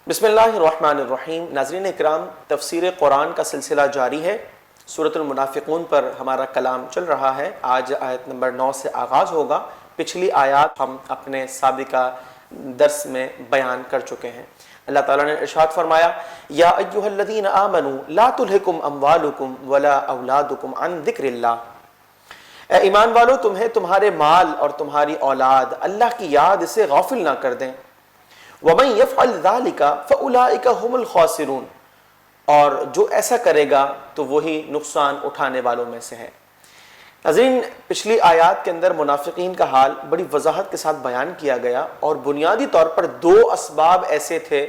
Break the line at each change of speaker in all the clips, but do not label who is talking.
بسم اللہ الرحمن الرحیم۔ ناظرین اکرام، تفسیر قرآن کا سلسلہ جاری ہے۔ سورۃ المنافقون پر ہمارا کلام چل رہا ہے۔ آج آیت نمبر 9 سے آغاز ہوگا۔ پچھلی آیات ہم اپنے سابقہ درس میں بیان کر چکے ہیں۔ اللہ تعالیٰ نے ارشاد فرمایا، یا ایھا الذین آمنوا لا تلھکم اموالکم ولا اولادکم عن ذکر اللہ۔ اے ایمان والو، تمہیں تمہارے مال اور تمہاری اولاد اللہ کی یاد سے غافل نہ کر دیں۔ وَمَن يَفْعَلْ ذَلِكَ فَأُولَٰئِكَ هُمُ الْخَاسِرُونَ، اور جو ایسا کرے گا تو وہی نقصان اٹھانے والوں میں سے ہے۔ ناظرین، پچھلی آیات کے اندر منافقین کا حال بڑی وضاحت کے ساتھ بیان کیا گیا، اور بنیادی طور پر دو اسباب ایسے تھے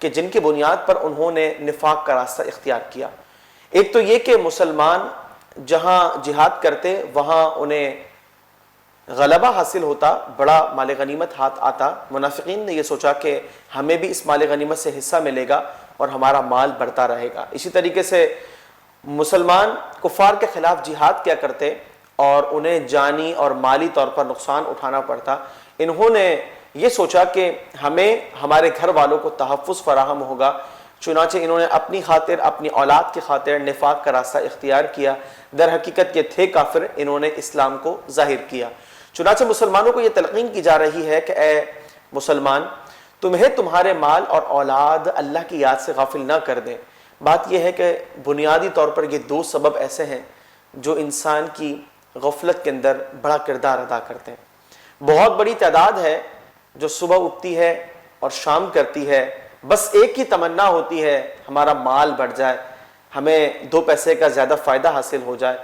کہ جن کی بنیاد پر انہوں نے نفاق کا راستہ اختیار کیا۔ ایک تو یہ کہ مسلمان جہاں جہاد کرتے وہاں انہیں غلبہ حاصل ہوتا، بڑا مال غنیمت ہاتھ آتا۔ منافقین نے یہ سوچا کہ ہمیں بھی اس مال غنیمت سے حصہ ملے گا اور ہمارا مال بڑھتا رہے گا۔ اسی طریقے سے مسلمان کفار کے خلاف جہاد کیا کرتے اور انہیں جانی اور مالی طور پر نقصان اٹھانا پڑتا۔ انہوں نے یہ سوچا کہ ہمیں ہمارے گھر والوں کو تحفظ فراہم ہوگا، چنانچہ انہوں نے اپنی خاطر، اپنی اولاد کی خاطر نفاق کا راستہ اختیار کیا۔ در حقیقت یہ تھے کافر، انہوں نے اسلام کو ظاہر کیا۔ چنانچہ مسلمانوں کو یہ تلقین کی جا رہی ہے کہ اے مسلمان، تمہیں تمہارے مال اور اولاد اللہ کی یاد سے غافل نہ کر دیں۔ بات یہ ہے کہ بنیادی طور پر یہ دو سبب ایسے ہیں جو انسان کی غفلت کے اندر بڑا کردار ادا کرتے ہیں۔ بہت بڑی تعداد ہے جو صبح اٹھتی ہے اور شام کرتی ہے، بس ایک ہی تمنا ہوتی ہے ہمارا مال بڑھ جائے، ہمیں دو پیسے کا زیادہ فائدہ حاصل ہو جائے،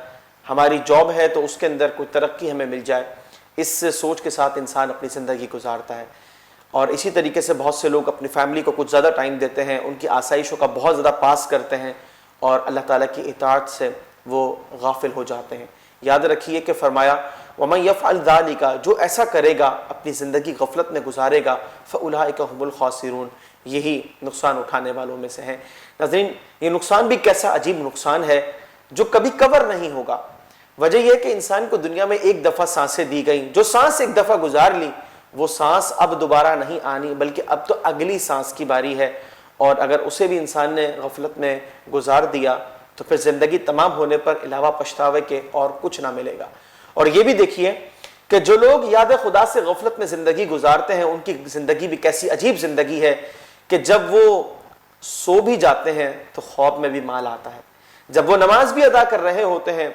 ہماری جاب ہے تو اس کے اندر کوئی ترقی ہمیں مل جائے۔ اس سوچ کے ساتھ انسان اپنی زندگی گزارتا ہے، اور اسی طریقے سے بہت سے لوگ اپنی فیملی کو کچھ زیادہ ٹائم دیتے ہیں، ان کی آسائشوں کا بہت زیادہ پاس کرتے ہیں اور اللہ تعالیٰ کی اطاعت سے وہ غافل ہو جاتے ہیں۔ یاد رکھیے کہ فرمایا وَمَن يَفْعَلْ ذَلِكَ، جو ایسا کرے گا، اپنی زندگی غفلت میں گزارے گا، فَأُولَٰئِكَ هُمُ الْخَاسِرُونَ، یہی نقصان اٹھانے والوں میں سے ہیں۔ ناظرین، یہ نقصان بھی کیسا عجیب نقصان ہے جو کبھی کور نہیں ہوگا۔ وجہ یہ ہے کہ انسان کو دنیا میں ایک دفعہ سانسیں دی گئیں، جو سانس ایک دفعہ گزار لی وہ سانس اب دوبارہ نہیں آنی، بلکہ اب تو اگلی سانس کی باری ہے، اور اگر اسے بھی انسان نے غفلت میں گزار دیا تو پھر زندگی تمام ہونے پر علاوہ پچھتاوے کے اور کچھ نہ ملے گا۔ اور یہ بھی دیکھیے کہ جو لوگ یاد خدا سے غفلت میں زندگی گزارتے ہیں ان کی زندگی بھی کیسی عجیب زندگی ہے کہ جب وہ سو بھی جاتے ہیں تو خواب میں بھی مال آتا ہے، جب وہ نماز بھی ادا کر رہے ہوتے ہیں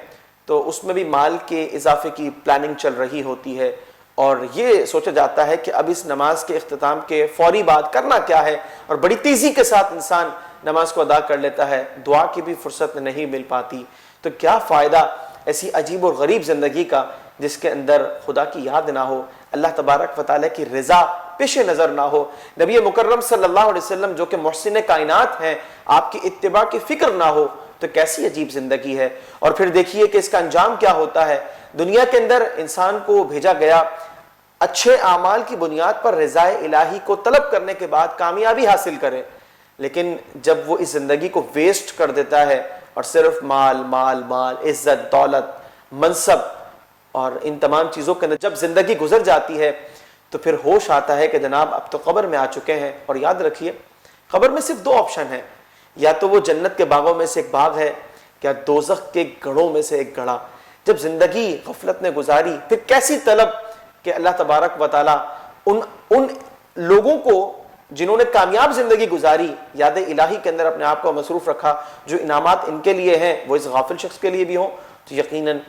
تو اس میں بھی مال کے اضافے کی پلاننگ چل رہی ہوتی ہے، اور یہ سوچا جاتا ہے کہ اب اس نماز کے اختتام کے فوری بعد کرنا کیا ہے، اور بڑی تیزی کے ساتھ انسان نماز کو ادا کر لیتا ہے، دعا کی بھی فرصت نہیں مل پاتی۔ تو کیا فائدہ ایسی عجیب اور غریب زندگی کا جس کے اندر خدا کی یاد نہ ہو، اللہ تبارک و تعالیٰ کی رضا پیش نظر نہ ہو، نبی مکرم صلی اللہ علیہ وسلم جو کہ محسن کائنات ہیں، آپ کی اتباع کی فکر نہ ہو، تو کیسی عجیب زندگی ہے۔ اور پھر دیکھیے کہ اس کا انجام کیا ہوتا ہے۔ دنیا کے اندر انسان کو بھیجا گیا اچھے اعمال کی بنیاد پر رضا الہی کو طلب کرنے کے بعد کامیابی حاصل کرے، لیکن جب وہ اس زندگی کو ویسٹ کر دیتا ہے اور صرف مال مال مال، عزت، دولت، منصب اور ان تمام چیزوں کے اندر جب زندگی گزر جاتی ہے تو پھر ہوش آتا ہے کہ جناب اب تو قبر میں آ چکے ہیں۔ اور یاد رکھیے قبر میں صرف دو آپشن ہیں، یا تو وہ جنت کے باغوں میں سے ایک باغ ہے، یا دوزخ کے گڑھوں میں سے ایک گڑھا۔ جب زندگی غفلت نے گزاری پھر کیسی طلب کہ اللہ تبارک و تعالیٰ ان لوگوں کو جنہوں نے کامیاب زندگی گزاری، یاد الہی کے اندر اپنے آپ کو مصروف رکھا، جو انعامات ان کے لیے ہیں وہ اس غافل شخص کے لیے بھی ہوں، تو یقیناً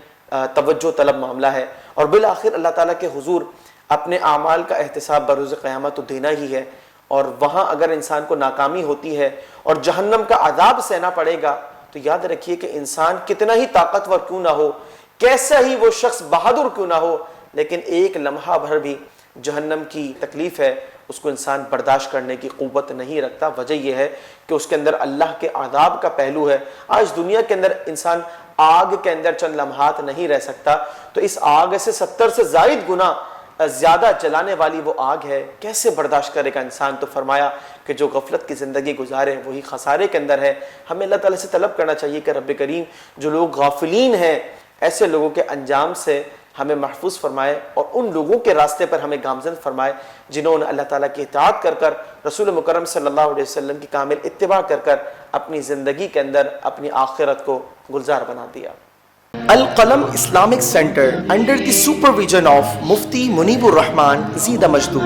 توجہ طلب معاملہ ہے۔ اور بالآخر اللہ تعالیٰ کے حضور اپنے اعمال کا احتساب بروز قیامت تو دینا ہی ہے، اور وہاں اگر انسان کو ناکامی ہوتی ہے اور جہنم کا عذاب سہنا پڑے گا تو یاد رکھیے کہ انسان کتنا ہی طاقتور کیوں نہ ہو، کیسا ہی وہ شخص بہادر کیوں نہ ہو، لیکن ایک لمحہ بھر بھی جہنم کی تکلیف ہے اس کو انسان برداشت کرنے کی قوت نہیں رکھتا۔ وجہ یہ ہے کہ اس کے اندر اللہ کے عذاب کا پہلو ہے۔ آج دنیا کے اندر انسان آگ کے اندر چند لمحات نہیں رہ سکتا، تو اس آگ سے 70 سے زائد گنا زیادہ جلانے والی وہ آگ ہے، کیسے برداشت کرے گا انسان؟ تو فرمایا کہ جو غفلت کی زندگی گزارے وہی خسارے کے اندر ہے۔ ہمیں اللہ تعالیٰ سے طلب کرنا چاہیے کہ رب کریم جو لوگ غافلین ہیں ایسے لوگوں کے انجام سے ہمیں محفوظ فرمائے اور ان لوگوں کے راستے پر ہمیں گامزن فرمائے جنہوں نے اللہ تعالیٰ کی اطاعت کر کر رسول مکرم صلی اللہ علیہ وسلم کی کامل اتباع کر کر اپنی زندگی کے اندر اپنی آخرت کو گلزار بنا دیا۔ القلم Islamic Center under the supervision of Mufti Munibur Rahman Zida Majdu